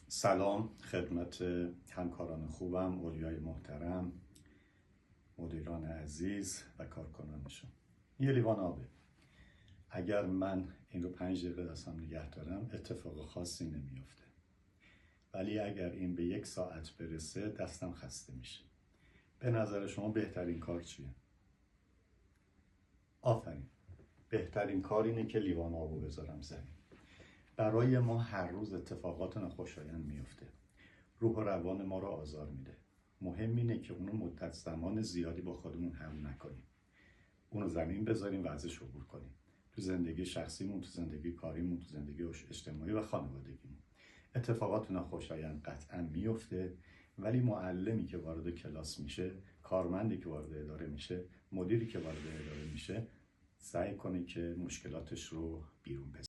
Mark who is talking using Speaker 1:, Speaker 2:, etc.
Speaker 1: سلام خدمت همکاران خوبم، اولیای محترم، مدیران عزیز و کارکنانشون. یه لیوان آبه. اگر من این رو 5 دقیقه دستم نگه دارم اتفاق خاصی نمیفته، ولی اگر این به 1 ساعت برسه دستم خسته میشه. به نظر شما بهترین کار چیه؟ آفرین، بهترین کار اینه که لیوان آبو بذارم زمین. برای ما هر روز اتفاقات ناخوشایند میفته، روح و روان ما رو آزار میده. مهم اینه که اونو مدت زمان زیادی با خودمون حمل نکنیم، اونو زمین بذاریم و ازش عبور کنیم. تو زندگی شخصیمون، تو زندگی کاریمون، تو زندگی اجتماعی و خانوادگیمون اتفاقات ناخوشایند قطعا میفته، ولی معلمی که وارد کلاس میشه، کارمندی که وارد اداره میشه، مدیری که وارد اداره میشه، سعی کنه که مشکلاتش رو بیرون بزنه.